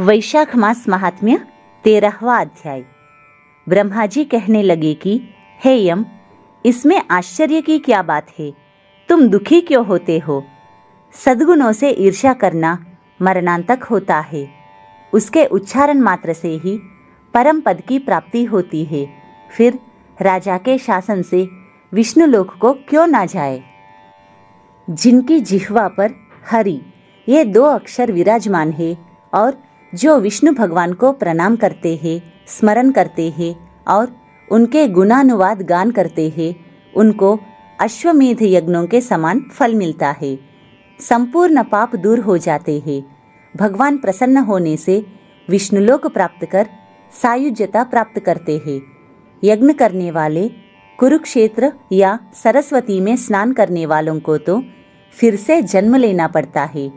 वैशाख मास महात्म्य 13वां अध्याय। ब्रह्मा जी कहने लगे कि हे यम, इसमें आश्चर्य की क्या बात है? तुम दुखी क्यों होते हो? सद्गुणों से ईर्ष्या करना मरणांतक होता है। उसके उच्चारण मात्र से ही परम पद की प्राप्ति होती है। फिर राजा के शासन से विष्णु लोक को क्यों ना जाए? जिनकी जिह्वा पर हरि ये 2 अक्षर विराजमान है और जो विष्णु भगवान को प्रणाम करते हैं, स्मरण करते हैं और उनके गुणानुवाद गान करते हैं, उनको अश्वमेध यज्ञों के समान फल मिलता है। संपूर्ण पाप दूर हो जाते हैं। भगवान प्रसन्न होने से विष्णुलोक प्राप्त कर सायुज्यता प्राप्त करते हैं। यज्ञ करने वाले कुरुक्षेत्र या सरस्वती में स्नान करने वालों को तो फिर से जन्म लेना पड़ता है,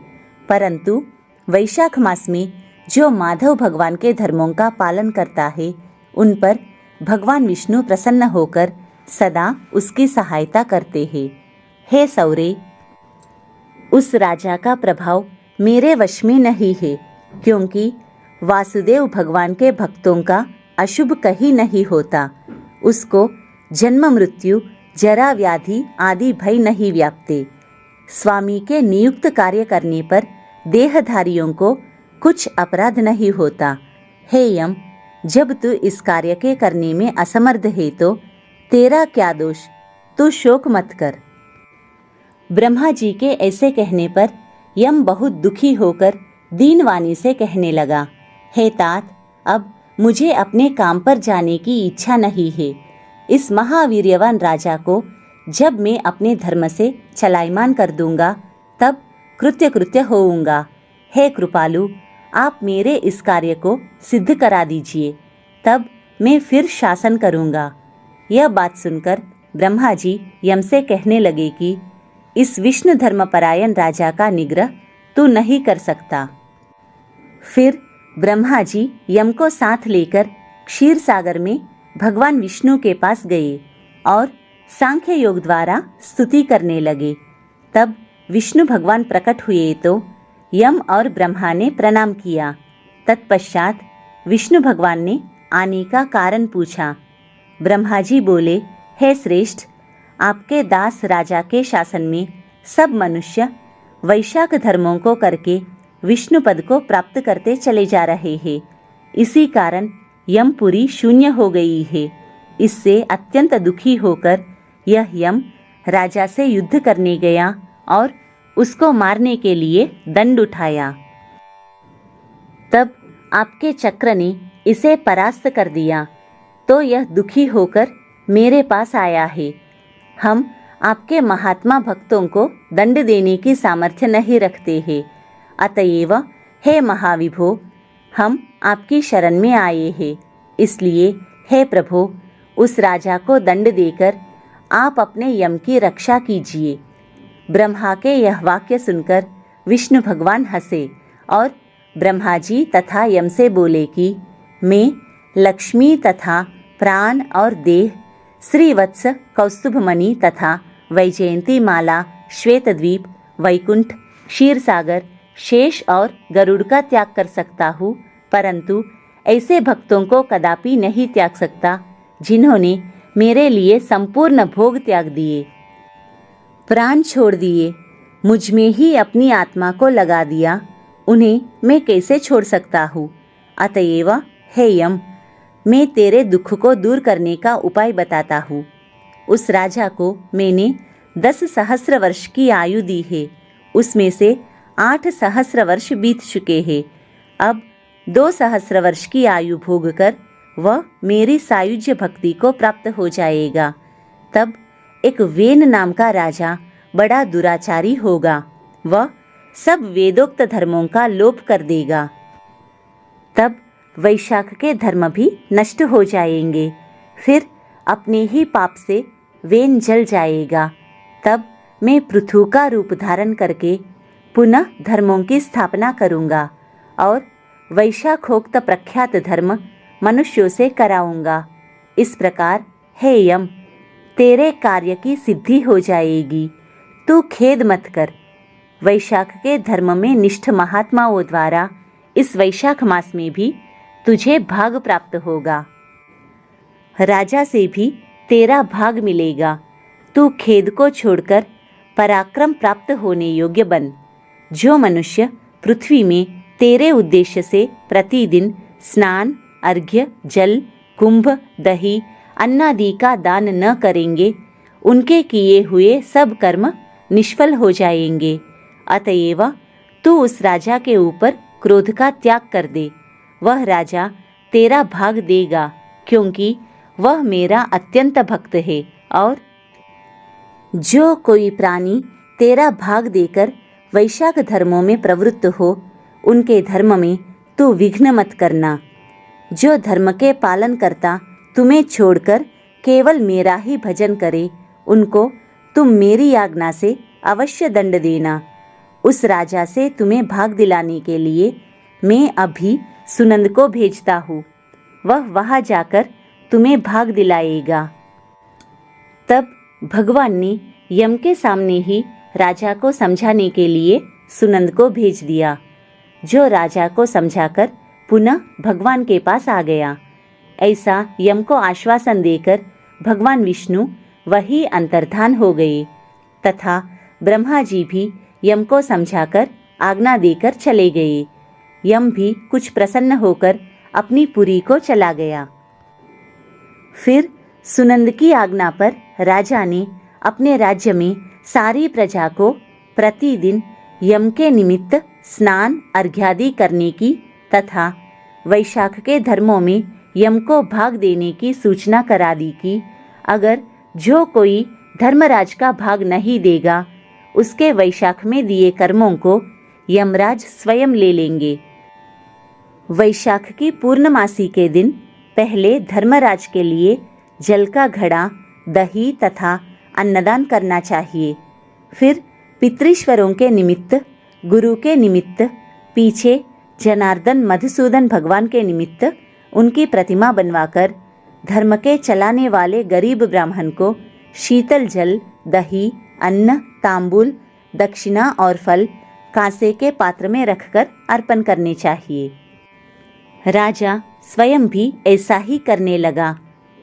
परंतु वैशाख मास में जो माधव भगवान के धर्मों का पालन करता है, उन पर भगवान विष्णु प्रसन्न होकर सदा उसकी सहायता करते हैं। हे सौरे, उस राजा का प्रभाव मेरे वश में नहीं है, क्योंकि वासुदेव भगवान के भक्तों का अशुभ कहीं नहीं होता। उसको जन्म मृत्यु जरा व्याधि आदि भय नहीं व्यापते। स्वामी के नियुक्त कार्य करने पर देहधारियों को कुछ अपराध नहीं होता। हे यम, जब तू इस कार्य के करने में असमर्थ है तो तेरा क्या दोष? तू शोक मत कर। ब्रह्मा जी के ऐसे कहने पर यम बहुत दुखी होकर दीनवाणी से कहने लगा, हे तात, अब मुझे अपने काम पर जाने की इच्छा नहीं है। इस महावीर्यवान राजा को जब मैं अपने धर्म से चलायमान कर दूंगा, तब कृत्य होऊंगा। हे कृपालु, आप मेरे इस कार्य को सिद्ध करा दीजिए, तब मैं फिर शासन करूंगा। यह बात सुनकर ब्रह्मा जी यम से कहने लगे कि इस विष्णु धर्मपरायण राजा का निग्रह तू नहीं कर सकता। फिर ब्रह्मा जी यम को साथ लेकर क्षीर सागर में भगवान विष्णु के पास गए और सांख्य योग द्वारा स्तुति करने लगे। तब विष्णु भगवान प्रकट हुए तो यम और ब्रह्मा ने प्रणाम किया। तत्पश्चात विष्णु भगवान ने आने का कारण पूछा। ब्रह्मा जी बोले, हे श्रेष्ठ, आपके दास राजा के शासन में सब मनुष्य वैशाख धर्मों को करके विष्णु पद को प्राप्त करते चले जा रहे हैं। इसी कारण यमपुरी शून्य हो गई है। इससे अत्यंत दुखी होकर यह यम राजा से युद्ध करने गया और उसको मारने के लिए दंड उठाया। तब आपके चक्र ने इसे परास्त कर दिया, तो यह दुखी होकर मेरे पास आया है। हम आपके महात्मा भक्तों को दंड देने की सामर्थ्य नहीं रखते हैं। अतएव हे महाविभो, हम आपकी शरण में आए हैं। इसलिए हे प्रभो, उस राजा को दंड देकर आप अपने यम की रक्षा कीजिए। ब्रह्मा के यह वाक्य सुनकर विष्णु भगवान हंसे और ब्रह्मा जी तथा यम से बोले कि मैं लक्ष्मी तथा प्राण और देह, श्रीवत्स, कौस्तुभमणि तथा वैजयंती माला, श्वेतद्वीप, वैकुंठ, क्षीरसागर, शेष और गरुड़ का त्याग कर सकता हूँ, परंतु ऐसे भक्तों को कदापि नहीं त्याग सकता जिन्होंने मेरे लिए संपूर्ण भोग त्याग दिए, प्राण छोड़ दिए, मुझ में ही अपनी आत्मा को लगा दिया। उन्हें मैं कैसे छोड़ सकता हूँ? अतएव हे यम, मैं तेरे दुख को दूर करने का उपाय बताता हूँ। उस राजा को मैंने 10 सहस्र वर्ष की आयु दी है। उसमें से 8 सहस्र वर्ष बीत चुके हैं। अब 2 सहस्र वर्ष की आयु भोग कर वह मेरी सायुज्य भक्ति को प्राप्त हो जाएगा। तब एक वेन नाम का राजा बड़ा दुराचारी होगा। वह सब वेदोक्त धर्मों का लोप कर देगा। तब वैशाख के धर्म भी नष्ट हो जाएंगे। फिर अपने ही पाप से वेन जल जाएगा। तब मैं पृथु का रूप धारण करके पुनः धर्मों की स्थापना करूँगा और वैशाखोक्त प्रख्यात धर्म मनुष्यों से कराऊँगा। इस प्रकार हे यम, तेरे कार्य की सिद्धि हो जाएगी। तू खेद मत कर। वैशाख के धर्म में निष्ठ महात्माओं द्वारा इस वैशाख मास में भी तुझे भाग प्राप्त होगा। राजा से भी तेरा भाग मिलेगा। तू खेद को छोड़कर पराक्रम प्राप्त होने योग्य बन। जो मनुष्य पृथ्वी में तेरे उद्देश्य से प्रतिदिन स्नान, अर्घ्य, जल, कुंभ, दही, अन्नादि का दान न करेंगे, उनके किए हुए सब कर्म निष्फल हो जाएंगे। अतएव तू उस राजा के ऊपर क्रोध का त्याग कर दे। वह राजा तेरा भाग देगा, क्योंकि वह मेरा अत्यंत भक्त है। और जो कोई प्राणी तेरा भाग देकर वैशाख धर्मों में प्रवृत्त हो, उनके धर्म में तू विघ्न मत करना। जो धर्म के पालन करता तुम्हें छोड़कर केवल मेरा ही भजन करे, उनको तुम मेरी आज्ञा से अवश्य दंड देना। उस राजा से तुम्हें भाग दिलाने के लिए मैं अभी सुनंद को भेजता हूँ। वह वहाँ जाकर तुम्हें भाग दिलाएगा। तब भगवान ने यम के सामने ही राजा को समझाने के लिए सुनंद को भेज दिया, जो राजा को समझाकर पुनः भगवान के पास आ गया। ऐसा यम को आश्वासन देकर भगवान विष्णु वही अंतर्धान हो गए तथा ब्रह्मा जी भी यम को समझाकर आज्ञा देकर चले गए। यम भी कुछ प्रसन्न होकर अपनी पुरी को चला गया। फिर सुनंद की आज्ञा पर राजा ने अपने राज्य में सारी प्रजा को प्रतिदिन यम के निमित्त स्नान, अर्घ्यादि करने की तथा वैशाख के धर्मों में यम को भाग देने की सूचना करा दी कि अगर जो कोई धर्मराज का भाग नहीं देगा, उसके वैशाख में दिए कर्मों को यमराज स्वयं ले लेंगे। वैशाख की पूर्णमासी के दिन पहले धर्मराज के लिए जल का घड़ा, दही तथा अन्नदान करना चाहिए। फिर पितृश्वरों के निमित्त, गुरु के निमित्त, पीछे जनार्दन मधुसूदन भगवान के निमित्त उनकी प्रतिमा बनवाकर धर्म के चलाने वाले गरीब ब्राह्मण को शीतल जल, दही, अन्न, तांबूल, दक्षिणा और फल कांसे के पात्र में रखकर अर्पण करने चाहिए। राजा स्वयं भी ऐसा ही करने लगा।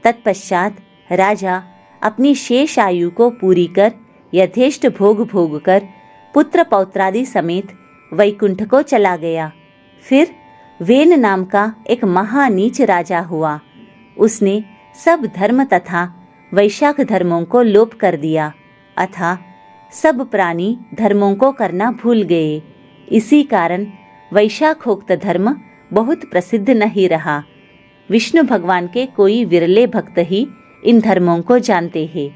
तत्पश्चात राजा अपनी शेष आयु को पूरी कर यथेष्ट भोग भोग कर पुत्र पौत्रादि समेत वैकुंठ को चला गया। फिर वेन नाम का एक महानीच राजा हुआ। उसने सब धर्म तथा वैशाख धर्मों को लोप कर दिया अथा सब प्राणी धर्मों को करना भूल गए। इसी कारण वैशाखोक्त धर्म बहुत प्रसिद्ध नहीं रहा। विष्णु भगवान के कोई विरले भक्त ही इन धर्मों को जानते हैं।